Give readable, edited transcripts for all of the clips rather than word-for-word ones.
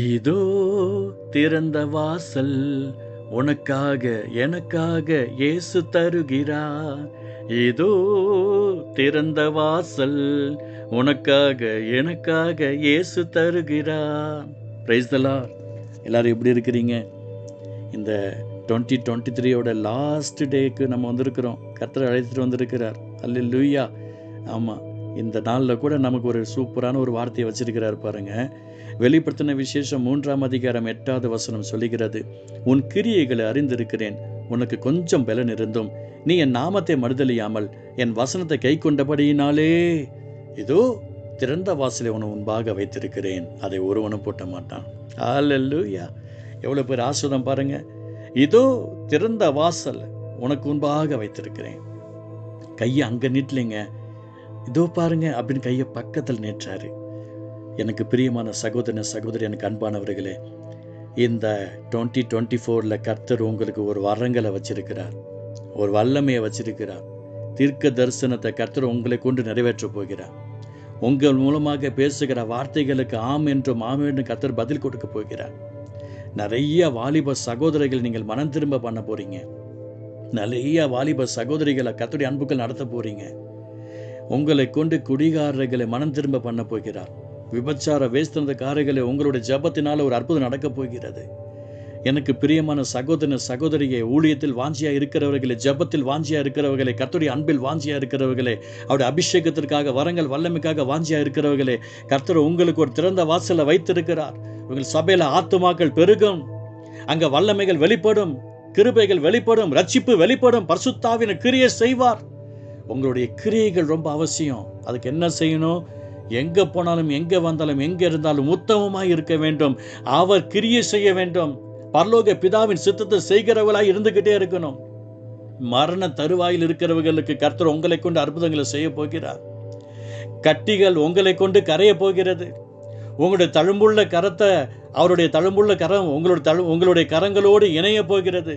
இதோ திறந்த வாசல், உனக்காக எனக்காக இயேசு தருகிறார். இதோ திறந்த வாசல், உனக்காக எனக்காக இயேசு தருகிறார். Praise the Lord. எல்லாரும் எப்படி இருக்கிறீங்க? இந்த 2023 லாஸ்ட் டேக்கு நம்ம வந்திருக்கிறோம். கர்த்தர் அழைத்துட்டு வந்திருக்கிறார். அல்லேலூயா. ஆமாம், இந்த நாளில் கூட நமக்கு ஒரு சூப்பரான ஒரு வார்த்தையை வச்சிருக்கிறார் பாருங்க. வெளிப்படுத்தின விசேஷம் 3ஆம் அதிகாரம் 8வது வசனம் சொல்லுகிறது, உன் கிரியைகளை அறிந்திருக்கிறேன், உனக்கு கொஞ்சம் பலன் இருந்தும் நீ என் நாமத்தை மறுதலியாமல் என் வசனத்தை கை கொண்டபடியினாலே இதோ திறந்த வாசலை உன முன்பாக வைத்திருக்கிறேன், அதை ஒருவனும் பூட்ட மாட்டான். அல்லேலூயா. எவ்வளோ பேர் ஆசீர்வாதம் பாருங்க. இதோ திறந்த வாசல் உனக்கு முன்பாக வைத்திருக்கிறேன். கையை அங்கே நீட்டலைங்க, இதோ பாருங்க அப்படின்னு கையை பக்கத்தில் நீட்டுறாரு. எனக்கு பிரியமான சகோதரன் சகோதரி, எனக்கு அன்பானவர்களே, இந்த 2024 கர்த்தர் உங்களுக்கு ஒரு வரங்களை வச்சிருக்கிறார், ஒரு வல்லமையை வச்சிருக்கிறார். தீர்க்க தரிசனத்தை கர்த்தர் உங்களை கொண்டு நிறைவேற்ற போகிறார். உங்கள் மூலமாக பேசுகிற வார்த்தைகளுக்கு ஆம் என்றும் ஆம் என்றும் கர்த்தர் பதில் கொடுக்க போகிறார். நிறைய வாலிப சகோதரிகள் நீங்கள் மனம் திரும்ப பண்ண போறீங்க. நிறைய வாலிப சகோதரிகளை கர்த்தருடைய அன்புகள் நடத்த போறீங்க. உங்களை கொண்டு குடிகாரர்களை மனம் திரும்ப பண்ண போகிறார். விபச்சார வேஸ்தனக்காரர்களை உங்களுடைய ஜபத்தினால ஒரு அற்புதம் நடக்க போகிறது. எனக்கு பிரியமான சகோதரன் சகோதரியை, ஊழியத்தில் வாஞ்சியா இருக்கிறவர்களே, ஜபத்தில் வாஞ்சியா இருக்கிறவர்களே, கர்த்தருடைய அன்பில் வாஞ்சியா இருக்கிறவர்களே, அவருடைய அபிஷேகத்திற்காக வரங்கள் வல்லமைக்காக வாஞ்சியா இருக்கிறவர்களே, கர்த்தர் உங்களுக்கு ஒரு திறந்த வாசலை வைத்திருக்கிறார். உங்கள் சபையில ஆத்துமாக்கள் பெருகும், அங்க வல்லமைகள் வெளிப்படும், கிருபைகள் வெளிப்படும், ரட்சிப்பு வெளிப்படும், பரிசுத்த ஆவியின் கிரியை செய்வார். உங்களுடைய கிரியைகள் ரொம்ப அவசியம். அதுக்கு என்ன செய்யணும்? எங்க போனாலும் எங்க வந்தாலும் எங்க இருந்தாலும் உத்தமமாய் இருக்க வேண்டும். அவர் கிரியை செய்ய வேண்டும். பரலோக பிதாவின் சித்தத்தை செய்கிறவர்களாய் இருந்துகிட்டே இருக்கணும். மரண தருவாயில் இருக்கிறவர்களுக்கு கர்த்தர் உங்களை கொண்டு அற்புதங்களை செய்ய போகிறார். கட்டிகள் உங்களை கொண்டு கரைய போகிறது. உங்களுடைய தழும்புள்ள கரத்தை, அவருடைய தழும்புள்ள கரம் உங்களுடைய கரங்களோடு இணைய போகிறது.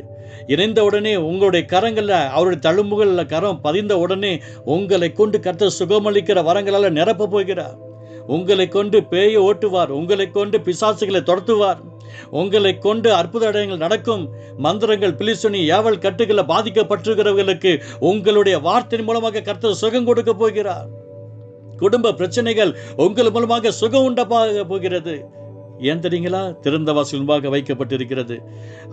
இணைந்த உடனே உங்களுடைய கரங்கள்ல அவருடைய தழும்புகள்ல கரம் பதிந்த உடனே உங்களை கொண்டு கர்த்தர் சுகமளிக்கிற வரங்களால் நிரப்ப போகிறார். உங்களை கொண்டு பேயை ஓட்டுவார், உங்களை கொண்டு பிசாசுகளை துரத்துவார், உங்களை கொண்டு அற்புத அடையாளங்கள் நடக்கும். மந்திரங்கள், பிலிசுனி, ஏவல் கட்டுகளை பாதிக்கப்பட்டிருக்கிறவர்களுக்கு உங்களுடைய வார்த்தையின் மூலமாக கர்த்தர் சுகம் கொடுக்க போகிறார். குடும்ப பிரச்சனைகள் உங்கள் மூலமாக சுகம் உண்டாக போகிறது. ஏன் தெரியுங்களா? திறந்த வாசல் முன்பாக வைக்கப்பட்டிருக்கிறது.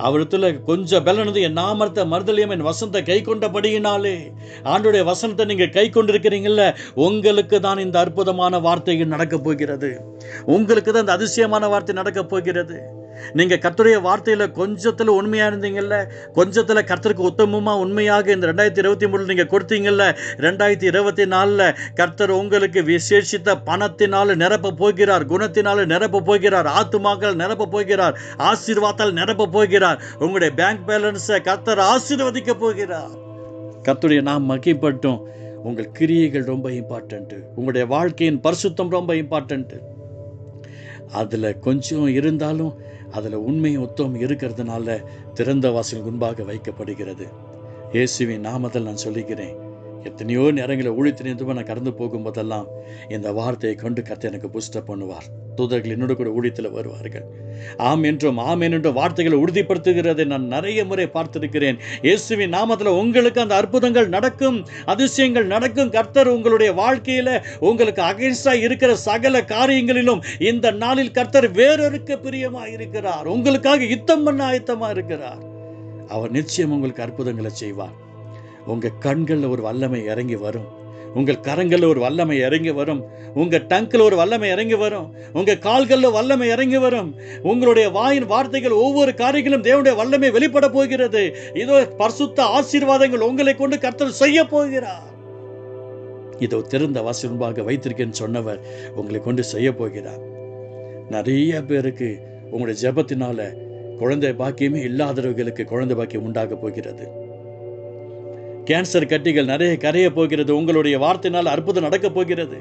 அவரிடத்துல கொஞ்சம் பலனது, என் நாமத்தை மறுதலியாம என் வசனத்தை கை கொண்டபடியினாலே. ஆண்டவருடைய வசனத்தை நீங்க கை கொண்டிருக்கிறீங்கல்ல, உங்களுக்கு தான் இந்த அற்புதமான வார்த்தைகள் நடக்க போகிறது. உங்களுக்கு தான் இந்த அதிசயமான வார்த்தை நடக்க போகிறது. நீங்க கர்த்தருடைய வார்த்தையில கொஞ்சத்துல உண்மையா இருந்தீங்கல்ல, கொஞ்சத்துல கர்த்தருக்கு உத்தமமா உண்மையாக இந்த 2023 நீங்க கொடுத்தீங்கல்ல, 2024 கர்த்தர் உங்களுக்கு விசேஷித்த பணத்தினால நிரப்ப போகிறார், குணத்தினால நிரப்ப போகிறார், ஆத்துமாக்கள் நிரப்ப போகிறார், ஆசீர்வாதத்தால் நிரப்ப போகிறார். உங்களுடைய பேங்க் பேலன்ஸை கர்த்தர் ஆசீர்வதிக்க போகிறார். கர்த்தருடைய நாம் மகிமைப்பட்டும். உங்கள் கிரியைகள் ரொம்ப இம்பார்ட்டன்ட். உங்களுடைய வாழ்க்கையின் பரிசுத்தம் ரொம்ப இம்பார்ட்டன்ட். அதுல கொஞ்சம் இருந்தாலும் அதுல உண்மையும் உத்தமம் இருக்கிறதுனால திறந்த வாசல் முன்பாக வைக்கப்படுகிறது. இயேசுவின் நாமத்தில் நான் சொல்லிக்கிறேன். எத்தனையோ நேரங்களில் ஊழியத்தின் நான் கடந்து போகும்போதெல்லாம் இந்த வார்த்தையை கொண்டு கர்த்தர் எனக்கு பூஸ்டப் பண்ணுவார். தூதர்கள் என்னோட கூட ஊழியத்தில் வருவார்கள். ஆம் என்றும் ஆமென் என்றும் வார்த்தைகளை உறுதிப்படுத்துகிறதை நான் நிறைய முறை பார்த்திருக்கிறேன். இயேசுவின் நாமத்தில் உங்களுக்கு அந்த அற்புதங்கள் நடக்கும், அதிசயங்கள் நடக்கும். கர்த்தர் உங்களுடைய வாழ்க்கையில உங்களுக்கு அகைன்ஸ்டா இருக்கிற சகல காரியங்களிலும் இந்த நாளில் கர்த்தர் வேறொருக்க பிரியமா இருக்கிறார். உங்களுக்காக யுத்தம் பண்ண ஆயத்தமா இருக்கிறார். அவர் நிச்சயம் உங்களுக்கு அற்புதங்களை செய்வார். உங்க கண்கள்ல ஒரு வல்லமை இறங்கி வரும், உங்கள் கரங்கள்ல ஒரு வல்லமை இறங்கி வரும், உங்க டங்க்ல ஒரு வல்லமை இறங்கி வரும், உங்க கால்கள்ல வல்லமை இறங்கி வரும். உங்களுடைய வாயின் வார்த்தைகள் ஒவ்வொரு காரியங்களும் தேவனுடைய வல்லமை வெளிப்பட போகிறது. இதோ பரிசுத்த ஆசீர்வாதங்கள் உங்களை கொண்டு கர்த்தர் செய்ய போகிறார். இதோ திறந்த வாசல் முன்பாக வைத்திருக்கேன்னு சொன்னவர் உங்களை கொண்டு செய்ய போகிறார். நிறைய பேருக்கு உங்களுடைய ஜெபத்தினால குழந்தை பாக்கியமே இல்லாதவர்களுக்கு குழந்தை பாக்கியம் உண்டாக போகிறது. கேன்சர் கட்டிகள் நிறைய கரைய போகிறது. உங்களுடைய வார்த்தையினால் அற்புதம் நடக்க போகிறது.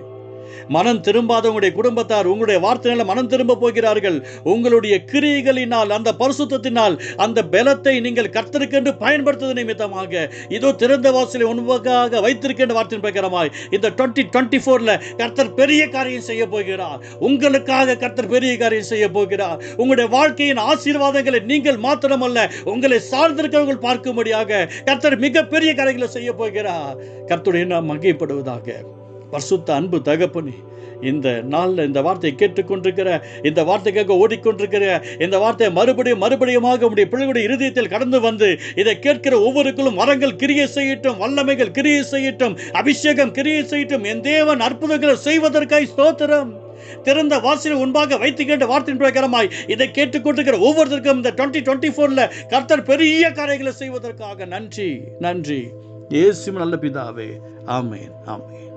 மனம் திரும்பாத உங்களுடைய குடும்பத்தார் உங்களுடைய வார்த்தைகளை மனம் திரும்ப போகிறார்கள். உங்களுடைய கிரியைகளினால், அந்த பரிசுத்தத்தினால் அந்த பலத்தை நீங்கள் கர்த்தருக்கென்று பயன்படுத்துவது நிமித்தமாக இதோ திறந்த வாசலை உண்மையாக வைத்திருக்கின்ற வார்த்தையின் பிரகாரமாய் இந்த 2024 கர்த்தர் பெரிய காரியம் செய்ய போகிறார். உங்களுக்காக கர்த்தர் பெரிய காரியம் செய்ய போகிறார். உங்களுடைய வாழ்க்கையின் ஆசீர்வாதங்களை நீங்கள் மாத்திரமல்ல, உங்களை சார்ந்திருக்கிறவர்கள் பார்க்கும்படியாக கர்த்தர் மிகப்பெரிய காரியங்களை செய்ய போகிறார். கர்த்தருடைய நாம் மகிமைப்படுவதாக. பரிசுத்த அன்பு தகப்பனே, இந்த நாளில் இந்த வார்த்தையை கேட்டுக்கொண்டிருக்கிற, இந்த வார்த்தைக்காக ஓடிக்கொண்டிருக்கிற, இந்த வார்த்தையை மறுபடியுமாக உடைய பிள்ளைகளுடைய இருதயத்தில் கடந்து வந்து இதை கேட்கிற ஒவ்வொருக்களும் வரங்கள் கிரியை செய்யட்டும், வல்லமைகள் கிரியை செய்யட்டும், அபிஷேகம் கிரியை செய்யட்டும். என் தேவன் அற்புதங்களை செய்வதற்காய் ஸ்தோத்திரம். திறந்த வாசலை முன்பாக வைத்துக்கின்ற வார்த்தையின் பிரகாரமாய் இதை கேட்டுக்கொண்டிருக்கிற ஒவ்வொருத்தருக்கும் இந்த 2024 கர்த்தர் பெரிய காரியங்களை செய்வதற்காக நன்றி. இயேசுவின் நல்ல பிதாவே, ஆமென், ஆமென்.